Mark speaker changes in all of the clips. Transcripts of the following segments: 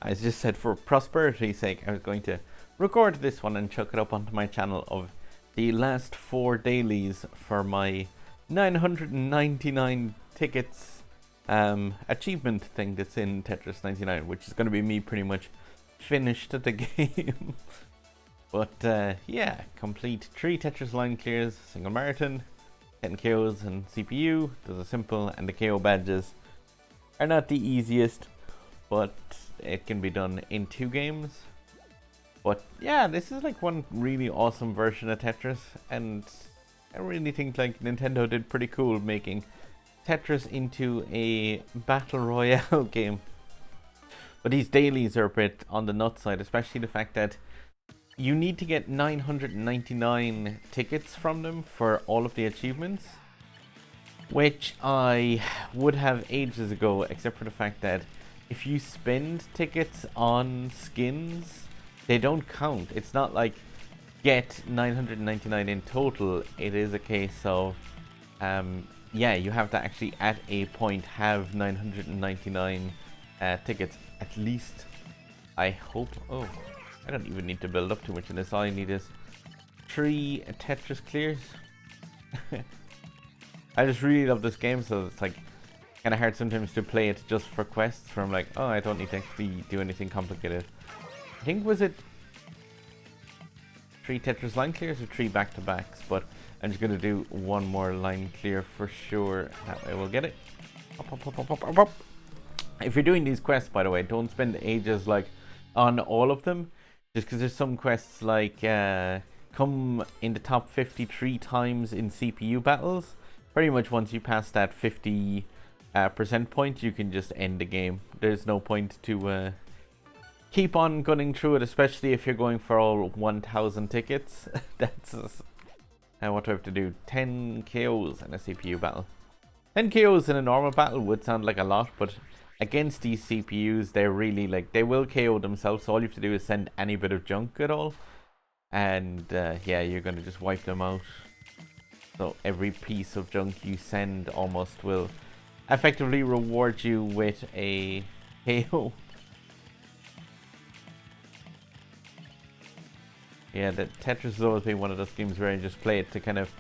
Speaker 1: I just said for prosperity's sake, I was going to record this one and chuck it up onto my channel of the last 4 dailies for my 999 tickets achievement thing that's in Tetris 99, which is going to be me pretty much finished at the game. But yeah, complete 3 Tetris line clears, single marathon, 10 KOs and CPU. Those are simple, and the KO badges are not the easiest, but it can be done in 2 games. But yeah, this is like one really awesome version of Tetris, and I really think like Nintendo did pretty cool making Tetris into a battle royale game. But these dailies are a bit on the nut side, especially the fact that you need to get 999 tickets from them for all of the achievements, which I would have ages ago, except for the fact that if you spend tickets on skins, they don't count. It's not like get 999 in total. It is a case of yeah, you have to actually at a point have 999 tickets at least. I hope. Oh, I don't even need to build up too much in this. All I need is 3 Tetris clears. I just really love this game, so it's like kind of hard sometimes to play it just for quests where I'm like, oh, I don't need to actually do anything complicated. I think, was it 3 Tetris line clears or 3 back-to-backs? But I'm just going to do 1 more line clear for sure. That way we'll get it. Up. If you're doing these quests, by the way, don't spend ages like on all of them. Just because there's some quests like come in the top 53 times in CPU battles. Pretty much once you pass that 50% point, you can just end the game. There's no point to keep on gunning through it, especially if you're going for all 1000 tickets. That's what do I have to do? 10 KOs in a CPU battle. 10 KOs in a normal battle would sound like a lot, but against these CPUs, they're really like, they will KO themselves, so all you have to do is send any bit of junk at all, and yeah, you're going to just wipe them out. So every piece of junk you send almost will effectively reward you with a KO. Yeah, the Tetris has always been one of those games where I just play it to kind of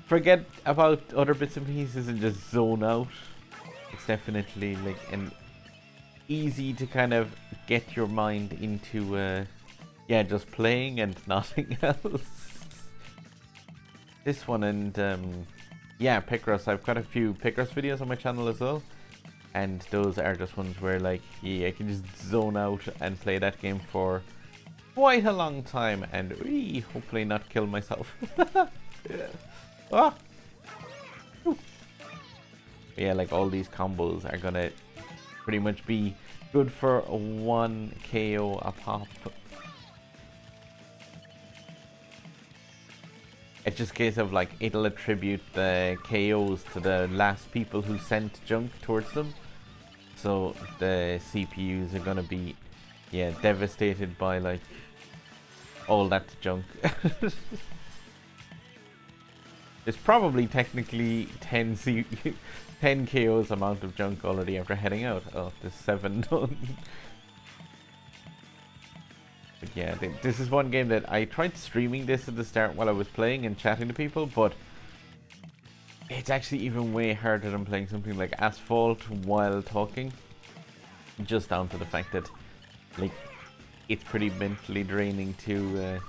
Speaker 1: forget about other bits and pieces and just zone out. It's definitely like an easy to kind of get your mind into yeah, just playing and nothing else. This one, and yeah, Picross. I've got a few Picross videos on my channel as well, and those are just ones where like, yeah, I can just zone out and play that game for quite a long time and hopefully not kill myself. Ah. Yeah, like all these combos are gonna pretty much be good for 1 KO a pop. It's just a case of like, it'll attribute the KOs to the last people who sent junk towards them. So the CPUs are gonna be, yeah, devastated by like all that junk. There's probably technically 10 KOs amount of junk already after heading out. Oh, there's 7 done. But yeah, this is one game that I tried streaming this at the start while I was playing and chatting to people, but it's actually even way harder than playing something like Asphalt while talking. Just down to the fact that like, it's pretty mentally draining to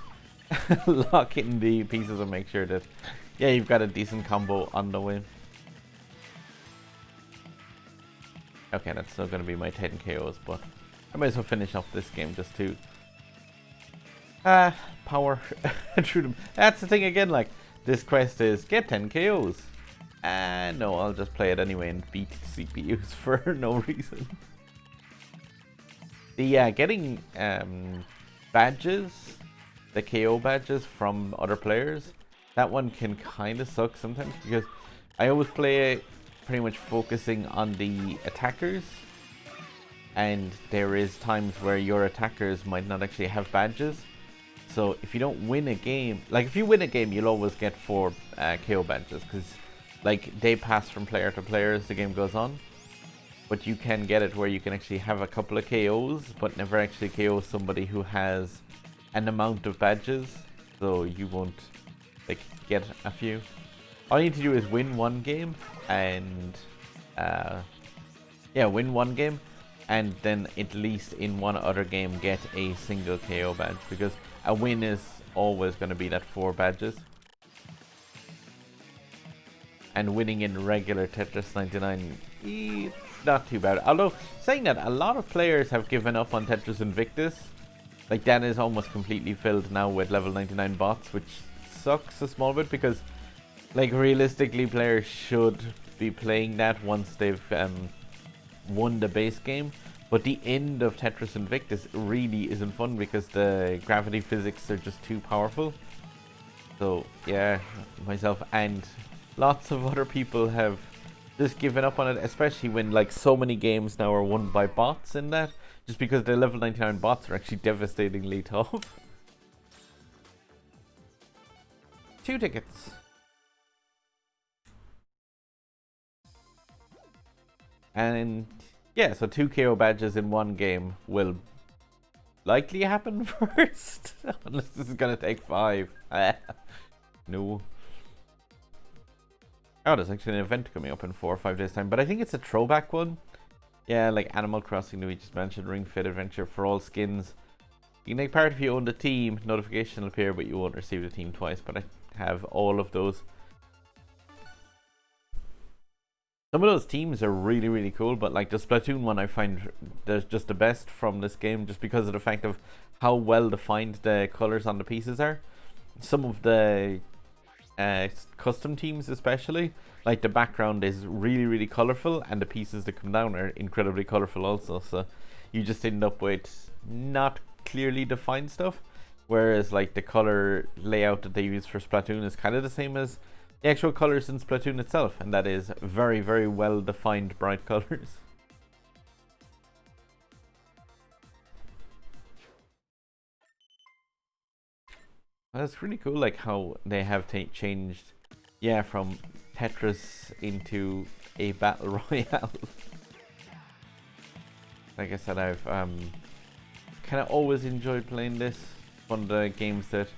Speaker 1: lock in the pieces and make sure that, yeah, you've got a decent combo on the way. Okay, that's still going to be my 10 KOs, but I might as well finish off this game just to power through them. That's the thing again, like, this quest is get 10 KOs. No, I'll just play it anyway and beat CPUs for no reason. The getting badges, the KO badges from other players, that one can kind of suck sometimes, because I always play pretty much focusing on the attackers, and there is times where your attackers might not actually have badges. So if you don't win a game, like if you win a game, you'll always get 4 KO badges, because like they pass from player to player as the game goes on. but you can get it where you can actually have a couple of KOs, but never actually KO somebody who has an amount of badges, so you won't like get a few. All you need to do is win one game and win one game, and then at least in one other game get a single KO badge, because a win is always going to be that 4 badges. And winning in regular Tetris 99, it's not too bad. Although, saying that, a lot of players have given up on Tetris Invictus. Like, that is almost completely filled now with level 99 bots, which sucks a small bit, because, like, realistically, players should be playing that once they've won the base game. But the end of Tetris Invictus really isn't fun, because the gravity physics are just too powerful. So, yeah, myself and lots of other people have just given up on it, especially when like so many games now are won by bots in that, just because the level 99 bots are actually devastatingly tough. 2 tickets. And yeah, so 2 KO badges in one game will likely happen first. Unless this is gonna take 5. No. Oh, there's actually an event coming up in 4 or 5 days time, but I think it's a throwback one. Yeah, like Animal Crossing that we just mentioned, Ring Fit Adventure for all skins. You can take part if you own the team, notification will appear, but you won't receive the team twice, but I have all of those. Some of those teams are really, really cool, but like the Splatoon one I find there's just the best from this game, just because of the fact of how well defined the colors on the pieces are. Some of the custom teams especially, like the background is really, really colorful, and the pieces that come down are incredibly colorful also, so you just end up with not clearly defined stuff, whereas like the color layout that they use for Splatoon is kind of the same as the actual colors in Splatoon itself, and that is very, very well defined bright colors. That's really cool, like how they have changed, yeah, from Tetris into a battle royale. Like I said, I've kind of always enjoyed playing this. One of the games that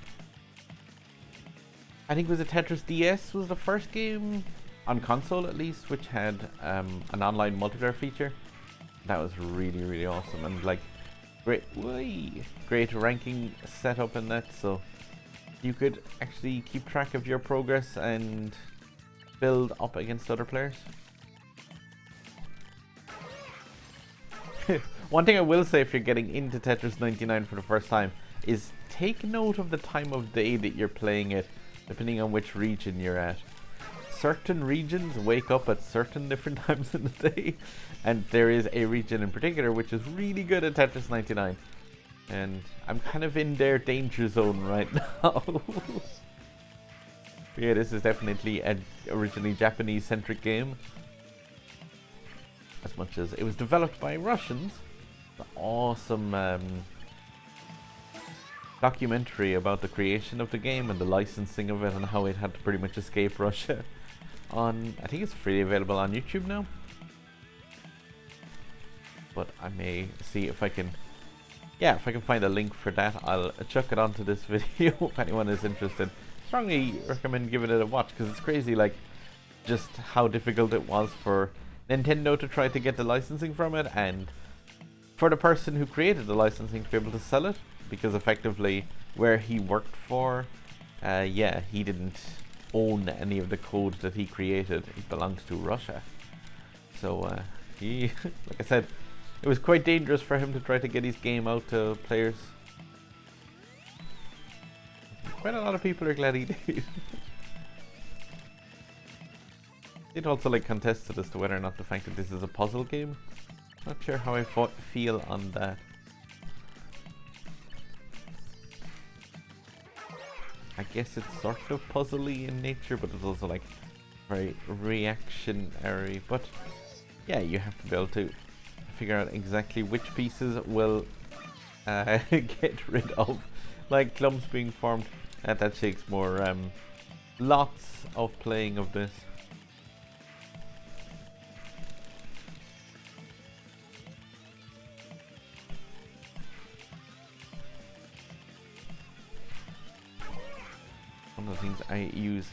Speaker 1: I think was a Tetris DS was the first game on console, at least, which had an online multiplayer feature. That was really, really awesome, and like great ranking setup in that, so you could actually keep track of your progress and build up against other players. One thing I will say, if you're getting into Tetris 99 for the first time, is take note of the time of day that you're playing it, depending on which region you're at. Certain regions wake up at certain different times in the day, and there is a region in particular which is really good at Tetris 99. And I'm kind of in their danger zone right now. Yeah, this is definitely an originally Japanese-centric game, as much as it was developed by Russians. An awesome documentary about the creation of the game and the licensing of it, and how it had to pretty much escape Russia. I think it's freely available on YouTube now, but I may see if I can. Yeah, if I can find a link for that, I'll chuck it onto this video if anyone is interested. Strongly recommend giving it a watch, because it's crazy, like, just how difficult it was for Nintendo to try to get the licensing from it, and for the person who created the licensing to be able to sell it, because effectively where he worked for, yeah, he didn't own any of the code that he created. It belonged to Russia. So he, like I said, it was quite dangerous for him to try to get his game out to players. Quite a lot of people are glad he did. It also like contested as to whether or not the fact that this is a puzzle game. Not sure how I feel on that. I guess it's sort of puzzly in nature, but it's also like very reactionary. But yeah, you have to be able to figure out exactly which pieces will get rid of, like clumps being formed. That takes more lots of playing of this. one of the things I use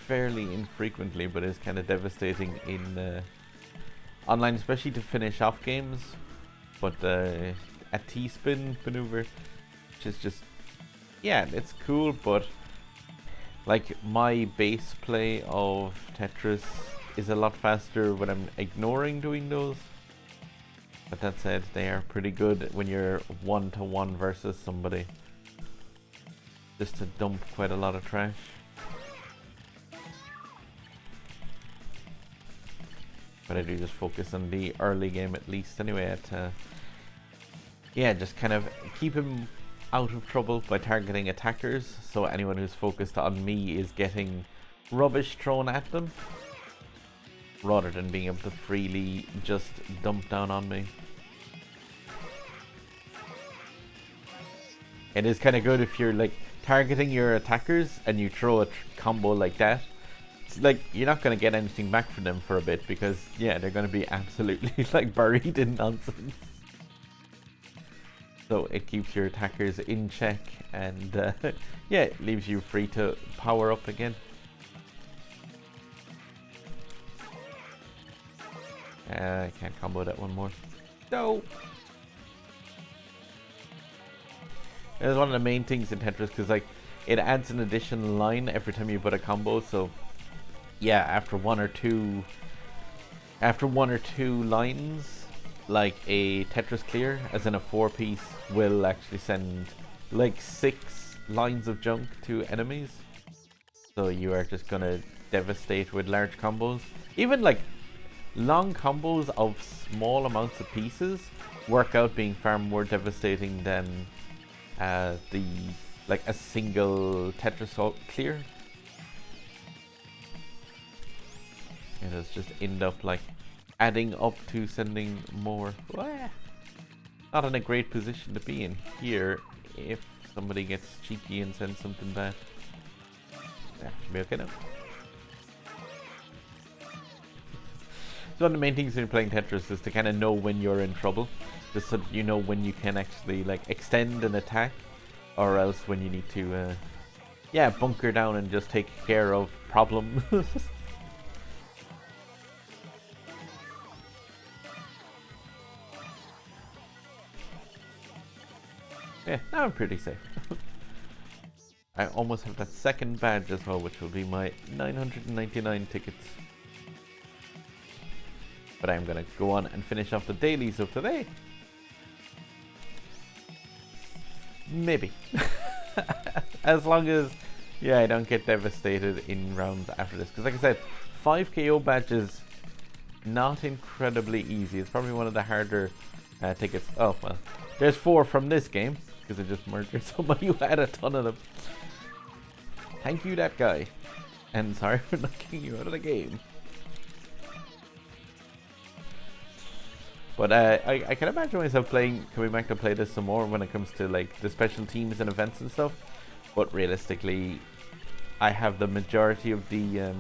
Speaker 1: fairly infrequently, but is kind of devastating in online, especially to finish off games. But a T-spin maneuver, which is just, yeah, it's cool, but like my base play of Tetris is a lot faster when I'm ignoring doing those. But that said, they are pretty good when you're 1-to-1 versus somebody, just to dump quite a lot of trash. But I do just focus on the early game at least anyway, yeah, just kind of keep him out of trouble by targeting attackers, so anyone who's focused on me is getting rubbish thrown at them, rather than being able to freely just dump down on me. It is kind of good if you're like targeting your attackers and you throw a combo like that. It's like you're not going to get anything back from them for a bit, because yeah, they're going to be absolutely like buried in nonsense. So it keeps your attackers in check, and yeah, it leaves you free to power up again. I can't combo that one more. No! It's one of the main things in Tetris, because like it adds an additional line every time you put a combo. So yeah, after one or two lines, like a Tetris clear, as in a 4-piece, will actually send like 6 lines of junk to enemies. So you are just gonna devastate with large combos. Even like long combos of small amounts of pieces work out being far more devastating than a single Tetris clear. It does just end up like adding up to sending more. Not in a great position to be in here if somebody gets cheeky and sends something bad. That should be okay now. So one of the main things when you're playing Tetris is to kind of know when you're in trouble, just so that you know when you can actually like extend an attack, or else when you need to yeah, bunker down and just take care of problems. Yeah, now I'm pretty safe. I almost have that second badge as well, which will be my 999 tickets. But I'm gonna go on and finish off the dailies of today. Maybe. As long as, yeah, I don't get devastated in rounds after this. Because like I said, 5 KO badges, not incredibly easy. It's probably one of the harder tickets. Oh, well, there's 4 from this game, because I just murdered somebody who had a ton of them. Thank you, that guy. And sorry for knocking you out of the game. But I can imagine myself coming back to play this some more when it comes to like the special teams and events and stuff. But realistically, I have the majority of the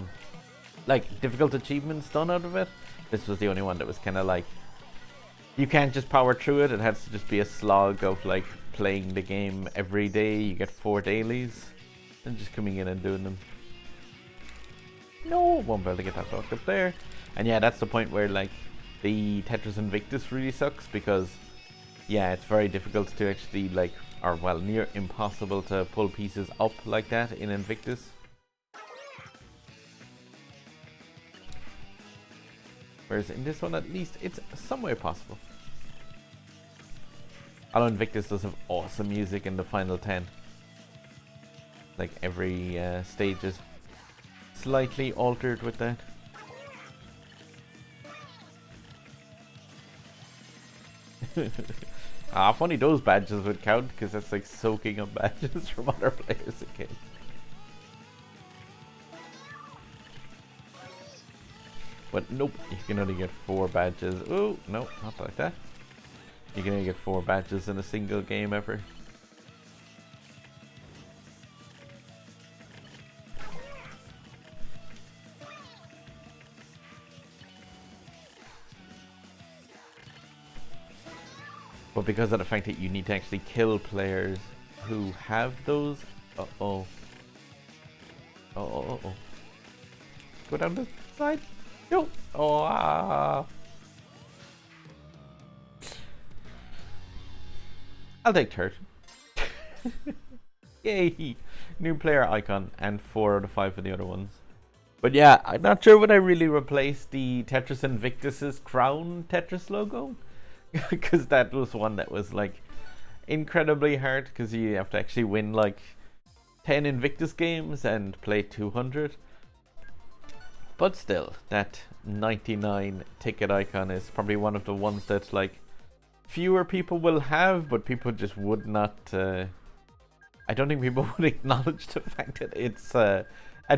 Speaker 1: like difficult achievements done out of it. This was the only one that was kind of like, you can't just power through it. It has to just be a slog of like playing the game every day. You get 4 dailies and just coming in and doing them. No, won't be able to get that blocked up there. And yeah, that's the point where like the Tetris Invictus really sucks, because yeah, it's very difficult to actually like, or well, near impossible to pull pieces up like that in Invictus. Whereas in this one, at least, it's somewhere possible. Although Invictus does have awesome music in the final 10. Like every stage is slightly altered with that. Funny those badges would count, because that's like soaking up badges from other players again. But nope, you can only get 4 badges. Oh, no, not like that. You can only get 4 badges in a single game ever. But because of the fact that you need to actually kill players who have those, Oh. Go down the side. No. Oh. I'll take third. Yay. New player icon and 4 out of 5 for the other ones. But yeah, I'm not sure would I really replace the Tetris Invictus's crown Tetris logo. Because that was one that was like incredibly hard because you have to actually win like 10 Invictus games and play 200. But still, that 99 ticket icon is probably one of the ones that like fewer people will have, but people just would not. I don't think people would acknowledge the fact that it's a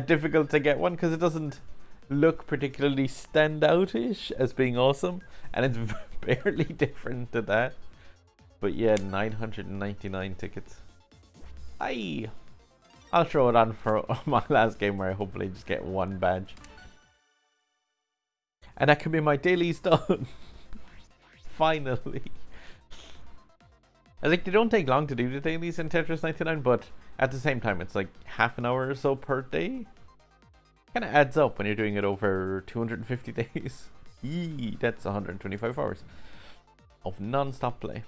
Speaker 1: difficult to get one because it doesn't look particularly standout-ish as being awesome, and it's barely different to that. But yeah, 999 tickets. I'll throw it on for my last game where I hopefully just get one badge. And that can be my dailies done. Finally. I think they don't take long to do the dailies in Tetris 99, but at the same time, it's like half an hour or so per day. Kind of adds up when you're doing it over 250 days. Yee, that's 125 hours of non-stop play.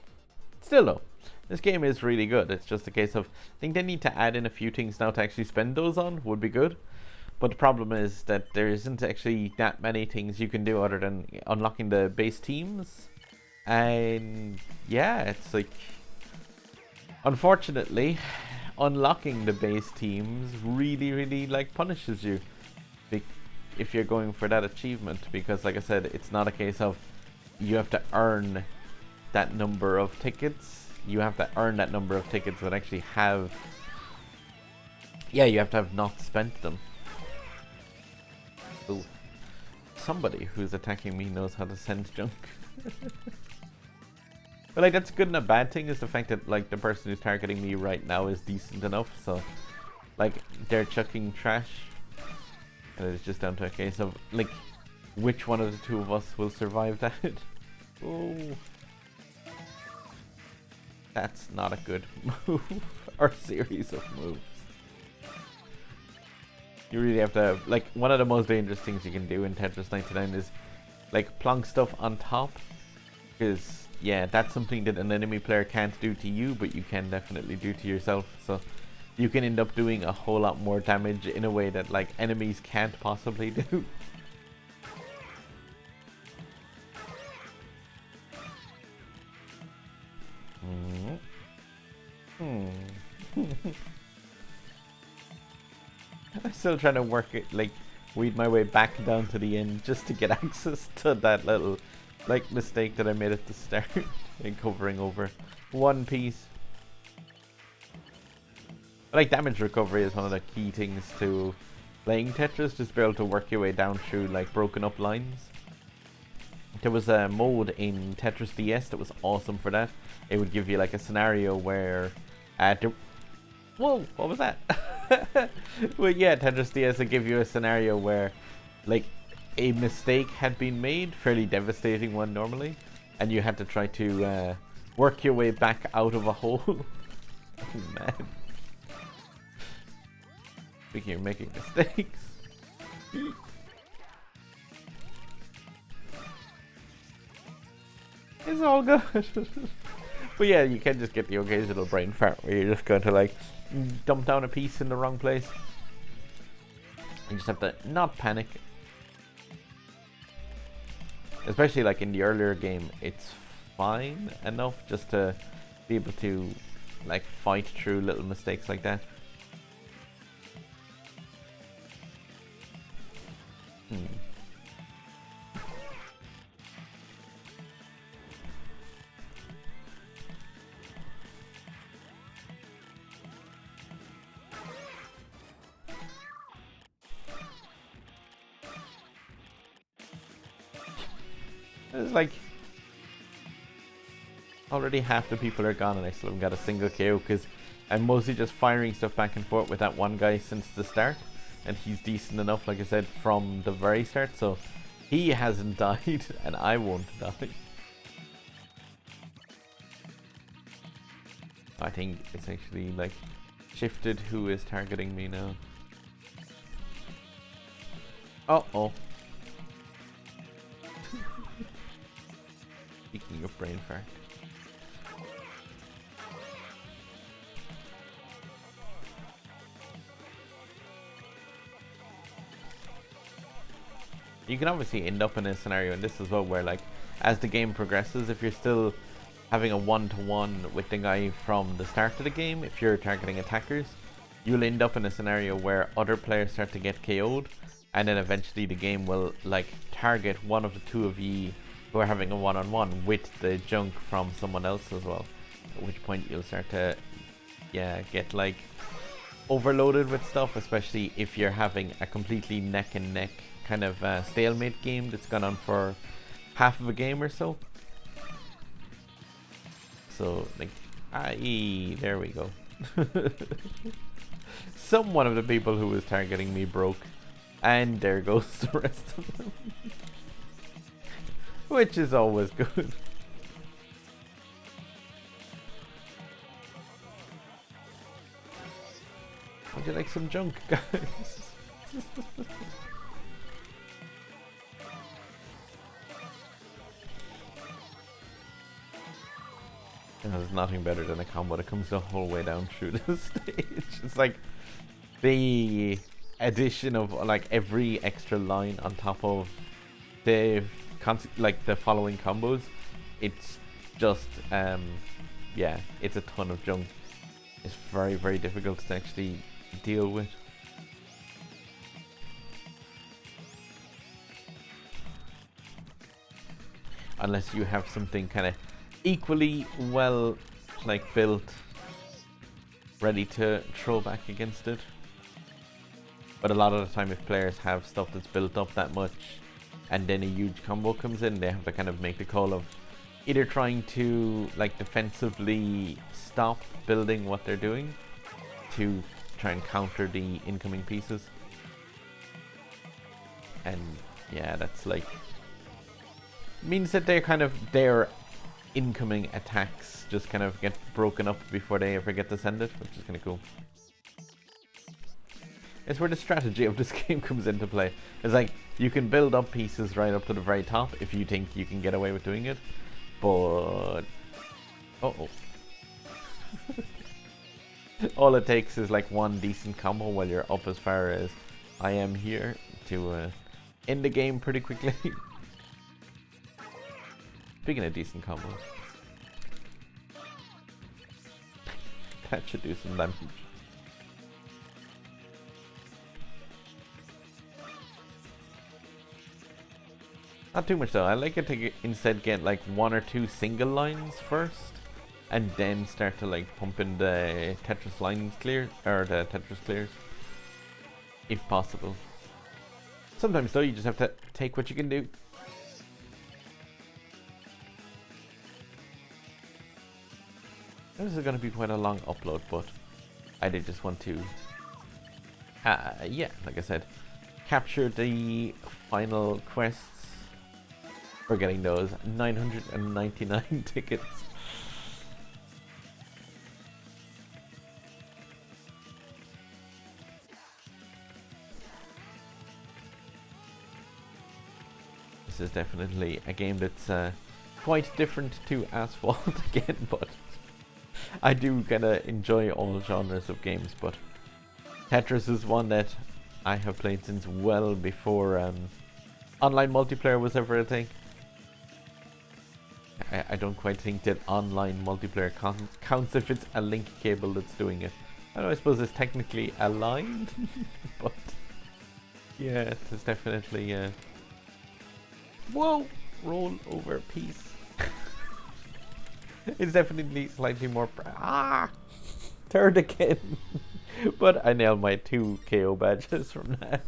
Speaker 1: Still though, this game is really good. It's just a case of, I think they need to add in a few things now to actually spend those on, would be good. But the problem is that there isn't actually that many things you can do other than unlocking the base teams. And yeah, it's like, unfortunately, unlocking the base teams really like punishes you if you're going for that achievement, because like I said, it's not a case of you have to earn that number of tickets. You have to earn that number of tickets but actually have, yeah, you have to have not spent them. Ooh. Somebody who's attacking me knows how to send junk. But like, that's a good and a bad thing, is the fact that like the person who's targeting me right now is decent enough, so like they're chucking trash, and it's just down to a case of like which one of the two of us will survive that. Oh, that's not a good move or series of moves. You really have to have, like, one of the most dangerous things you can do in Tetris 99 is like plonk stuff on top, because yeah, that's something that an enemy player can't do to you, but you can definitely do to yourself. So you can end up doing a whole lot more damage in a way that like enemies can't possibly do. I'm still trying to work it, like weed my way back down to the end just to get access to that little like mistake that I made at the start in covering over one piece. Like, damage recovery is one of the key things to playing Tetris, just be able to work your way down through like broken up lines. There was a mode in Tetris DS that was awesome for that. It would give you like a scenario where whoa, what was that? Well, yeah, Tetris DS would give you a scenario where like a mistake had been made, fairly devastating one normally, and you had to try to work your way back out of a hole. Oh, man. Speaking of making mistakes. It's all good. But yeah, you can just get the occasional brain fart where you're just going to like dump down a piece in the wrong place. You just have to not panic. Especially like in the earlier game, it's fine enough just to be able to like fight through little mistakes like that. It's like already half the people are gone and I still haven't got a single KO because I'm mostly just firing stuff back and forth with that one guy since the start, and he's decent enough, like I said, from the very start, so he hasn't died and I won't die. I think it's actually like shifted who is targeting me now. Uh-oh. Speaking of brain fart. You can obviously end up in a scenario in this as well where, like, as the game progresses, if you're still having a one-to-one with the guy from the start of the game, if you're targeting attackers, you'll end up in a scenario where other players start to get KO'd, and then eventually the game will, like, target one of the two of you who are having a one-on-one with the junk from someone else as well. At which point you'll start to, yeah, get, like, overloaded with stuff, especially if you're having a completely neck-and-neck kind of stalemate game that's gone on for half of a game or so. So, like, there we go. One of the people who was targeting me broke, and there goes the rest of them. Which is always good. Would you like some junk, guys? There's nothing better than a combo that comes the whole way down through the stage. It's like the addition of like every extra line on top of the like the following combos. It's just yeah, it's a ton of junk. It's very, very difficult to actually deal with. Unless you have something kind of equally well like built, ready to throw back against it. But a lot of the time, if players have stuff that's built up that much and then a huge combo comes in, they have to kind of make the call of either trying to like defensively stop building what they're doing to try and counter the incoming pieces. And yeah, that's like means that they're kind of their incoming attacks just kind of get broken up before they ever get descended, which is kind of cool. It's where the strategy of this game comes into play. It's like you can build up pieces right up to the very top if you think you can get away with doing it, but all it takes is like one decent combo while you're up as far as I am here to end the game pretty quickly. Speaking of decent combos, that should do some damage. Not too much though. I like it to instead get like one or two single lines first, and then start to like pump in the Tetris lines clear, or the Tetris clears, if possible. Sometimes though, you just have to take what you can do. This is going to be quite a long upload, but I did just want to, yeah, like I said, capture the final quests for getting those 999 tickets. This is definitely a game that's quite different to Asphalt again, but I do kind of enjoy all genres of games, but Tetris is one that I have played since well before online multiplayer was ever a thing. I don't quite think that online multiplayer counts if it's a link cable that's doing it. I suppose it's technically aligned, but yeah, it's definitely whoa, roll over piece. It's definitely slightly more third again. But I nailed my 2 KO badges from that.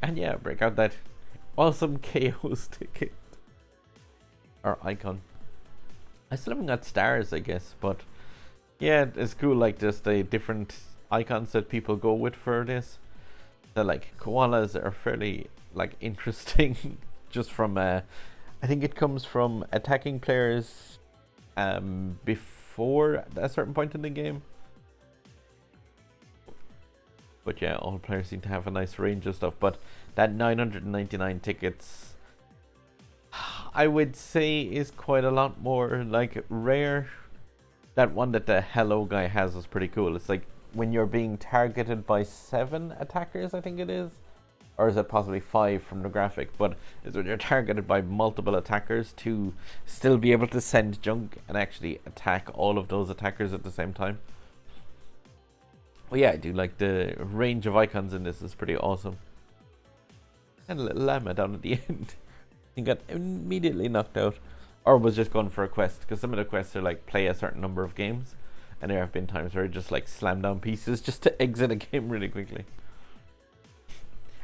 Speaker 1: And yeah, break out that awesome KOs ticket. Or icon. I still haven't got stars, I guess, but yeah, it's cool, like just the different icons that people go with for this. The like koalas are fairly like interesting just from I think it comes from attacking players before a certain point in the game. But yeah, all players seem to have a nice range of stuff. But that 999 tickets, I would say, is quite a lot more like rare. That one that the hello guy has is pretty cool. It's like when you're being targeted by 7 attackers, I think it is. Or is it possibly 5 from the graphic? But it's when you're targeted by multiple attackers to still be able to send junk and actually attack all of those attackers at the same time. Well, yeah, I do like the range of icons in this is pretty awesome. And a little llama down at the end. He got immediately knocked out. Or was just going for a quest. Because some of the quests are like play a certain number of games. And there have been times where I just like slam down pieces just to exit a game really quickly.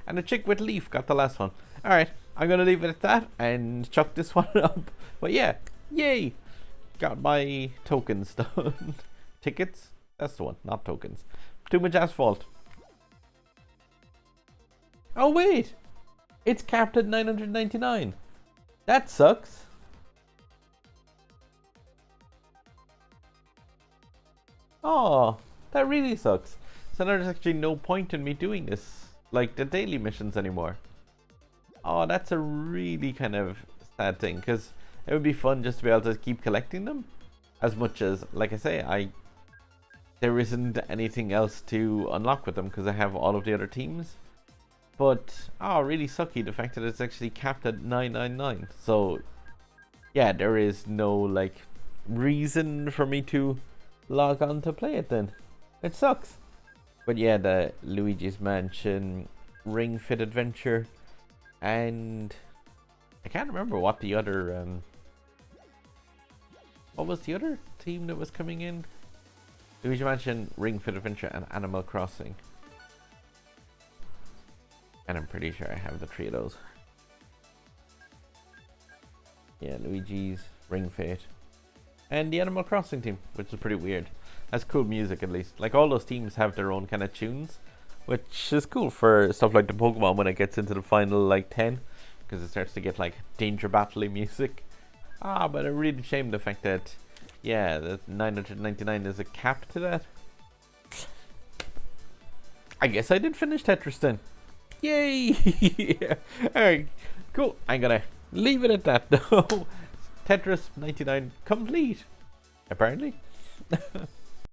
Speaker 1: And the chick with leaf got the last one. Alright, I'm going to leave it at that and chuck this one up. But yeah, yay! Got my tokens done. Tickets? That's the one, not tokens. Too much asphalt. Oh wait! It's capped at 999. That sucks. Oh, that really sucks. So now there's actually no point in me doing this, like the daily missions anymore. Oh, that's a really kind of sad thing, because it would be fun just to be able to keep collecting them. As much as, like I say, there isn't anything else to unlock with them because I have all of the other teams. But, oh, really sucky the fact that it's actually capped at 999. So, yeah, there is no, like, reason for me to log on to play it then. It sucks. But yeah, the Luigi's Mansion, Ring Fit Adventure, and I can't remember what the other, what was the other team that was coming in? Luigi's Mansion, Ring Fit Adventure, and Animal Crossing. And I'm pretty sure I have the 3 of those. Yeah, Luigi's, Ring Fit, and the Animal Crossing team, which is pretty weird. That's cool music, at least. Like, all those teams have their own kind of tunes, which is cool for stuff like the Pokemon when it gets into the final, like, 10, because it starts to get, like, Danger Battle music. Ah, but I really shame the fact that, yeah, the 999 is a cap to that. I guess I did finish Tetris then. Yay! Yeah. Alright, cool. I'm gonna leave it at that, though. Tetris 99 complete, apparently.